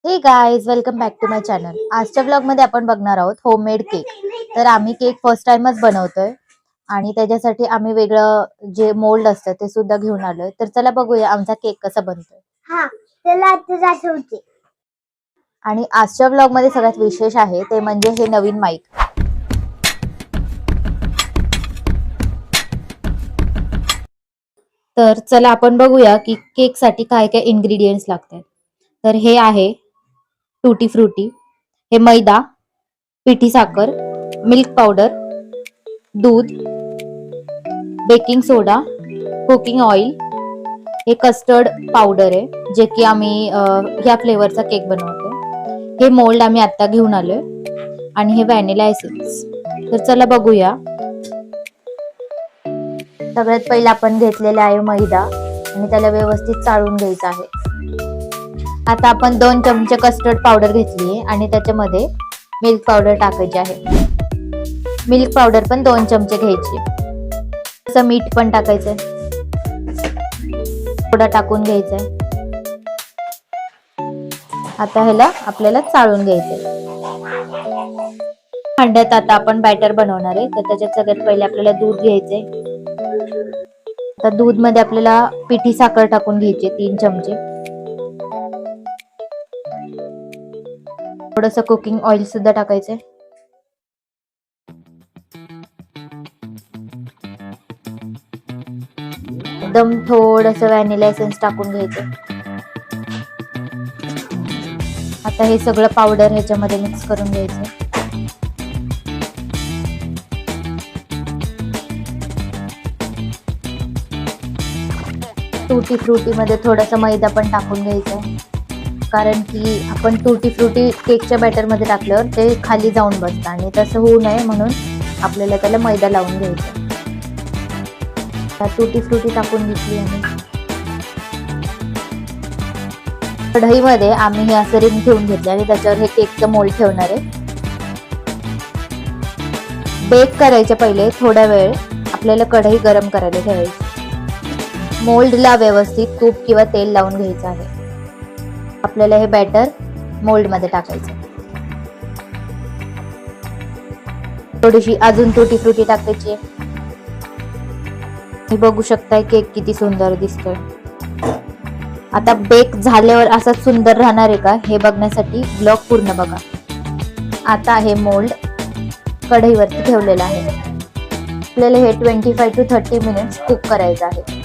हे guys welcome back to my channel. आजच्या blog मध्ये आपण बघणार आहोत होममेड केक. तर आम्ही केक फर्स्ट टाइमच बनवतोय आणि त्याच्यासाठी आम्ही वेगळं जे मोल्ड असतं ते सुद्धा घेऊन आलोय. तर चला बघूया आमचा केक कसा बनतोय. त्याला आता दाखवते. आणि आजच्या ब्लॉग मध्ये सगळ्यात विशेष आहे ते म्हणजे हे नवीन माईक. तर चला आपण बघूया की केक साठी काय काय इन्ग्रेडियंट्स लागतात. तर हे आहे टूटी फ्रुटी, हे मैदा, पिठी साखर, मिल्क पावडर, दूध, बेकिंग सोडा, कुकिंग ऑइल, हे कस्टर्ड पावडर आहे जे की आम्ही ह्या फ्लेवरचा केक बनवतो. हे मोल्ड आम्ही आता घेऊन आलोय आणि हे व्हॅनिला एसेन्स. तर चला बघूया. सगळ्यात पहिला आपण घेतलेला आहे मैदा आणि त्याला व्यवस्थित चाळून घ्यायचा आहे. आता आपण 2 चमचे कस्टर्ड पावडर घेतली आहे आणि त्याच्यामध्ये मिल्क पावडर टाकायची आहे. मिल्क पावडर पण 2 चमचे घ्यायची. असं मीठ पण टाकायचंय, थोडा टाकून घ्यायचंय. आता ह्याला आपल्याला चाळून घ्यायचंय. भांड्यात आता आपण बॅटर बनवणार आहे. तर त्याच्यात सगळ्यात पहिले आपल्याला दूध घ्यायचंय. तर दूध मध्ये आपल्याला पिठी साखर टाकून घ्यायची 3 चमचे. थोडस कुकिंग ऑइल सुद्धा टाकायचंय. एकदम थोडस व्हॅनिला एसेन्स टाकून घ्यायचं. आता हे सगळं पावडर ह्याच्यामध्ये मिक्स करून घ्यायचं. टूटी फ्रुटी मध्ये थोडासा मैदा पण टाकून घ्यायचा, कारण की आपण टूटी फ्रुटी केकच्या बॅटर मध्ये टाकल्यावर ते खाली जाऊन बसतं आणि तसं होऊ नये म्हणून आपल्याला त्याला मैदा लावून घ्यायचा. टूटी फ्रुटी टाकून घेतली आणि कढईमध्ये आम्ही हे असं रिंग ठेवून घेतले आणि त्याच्यावर हे केकचं मोल्ड ठेवणार आहे. बेक करायच्या पहिले थोडा वेळ आपल्याला कढई गरम करायला ठेवायची. मोल्डला व्यवस्थित तूप किंवा तेल लावून घ्यायचं आहे. आपल्याला हे बॅटर मोल्ड मध्ये टाकायचं. थोडीशी अजून टूटी फ्रुटी टाकायची. हे बघू शकताय केक किती सुंदर दिसतोय. आता बेक झाल्यावर असा सुंदर राहणार आहे का हे बघण्यासाठी ब्लॉग पूर्ण बघा. आता हे मोल्ड कढईवरती ठेवलेलं आहे. आपल्याला हे 25 to 30 मिनिट्स कुक करायचं आहे.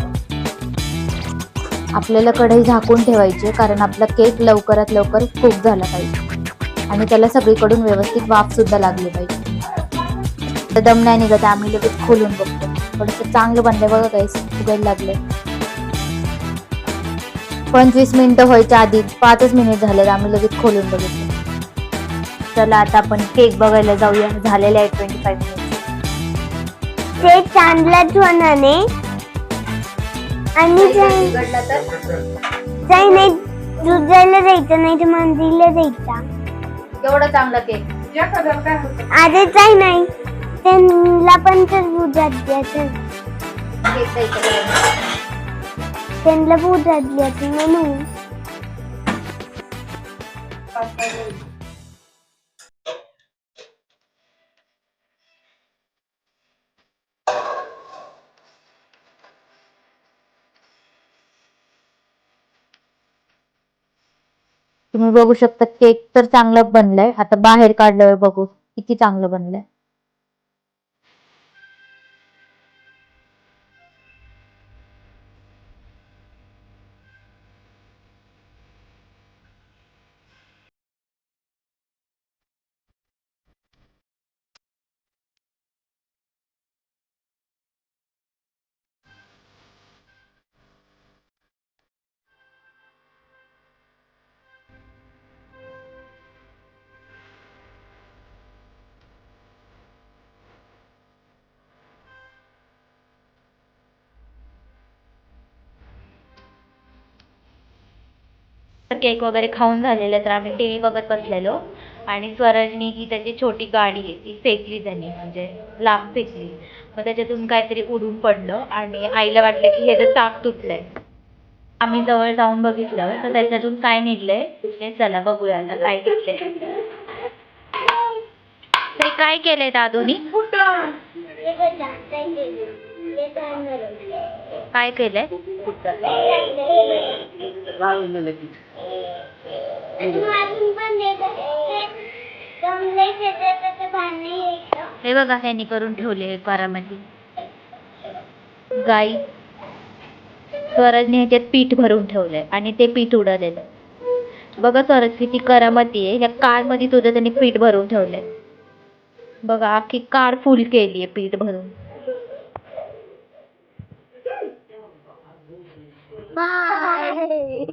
आपल्याला कढई झाकून ठेवायची कारण आपला केक लवकरात लवकर कुक झाला पाहिजे आणि त्याला सगळीकडून व्यवस्थित वाफ सुद्धा लागली पाहिजे. दम नाही निघत. आम्ही लगेच खोलून बघतो. थोडस चांगलं बनलंय बघा गाईस, फुगायला लागले. 25 मिनिटं व्हायच्या आधीच 5 मिनिट झाले. आम्ही लगेच खोलून बघितलं. चला आता आपण केक बघायला जाऊया. झालेले आहे 25 मिनिट. ते चांगलंच होणार नाही आणि नाही दुधाला जायचं, नाही तर मंदिरला जायचा. केवढा चांगला केक. आधीच आहे नाही त्यांना पण तर दुधात द्यायचं. त्यांना दुधात द्यायचं म्हणून. तुम्ही बघू शकता केक तर चांगला बनलाय. आता बाहेर काढल्यावर बघू किती चांगलं बनलंय. केक वगैरे खाऊन झालेलं तर आम्ही टीव्ही बघत बसलेलो आणि स्वराजनी ही त्याची छोटी गाडी आहे ती फेकली. त्यांनी म्हणजे लांब फेकली. मग त्याच्यातून काहीतरी उडून पडलं आणि आईला वाटलं की ह्याचं चाक तुटलंय. आम्ही जवळ जाऊन बघितलं तर त्याच्यातून काय निघलंय ते चला बघूया आता काय निघलंय. ते काय केलंय दादूनी? काय केलंय? हे बघा ह्यांनी करून ठेवले बारामती गाई. स्वराजने ह्याच्यात पीठ भरून ठेवलंय आणि ते पीठ उडवलेलं. बघा स्वराज किती करामती आहे. या कार मध्ये तुझं त्यांनी पीठ भरून ठेवलंय. बघा अख्खी कार फुल केलीये पीठ भरून. बाय.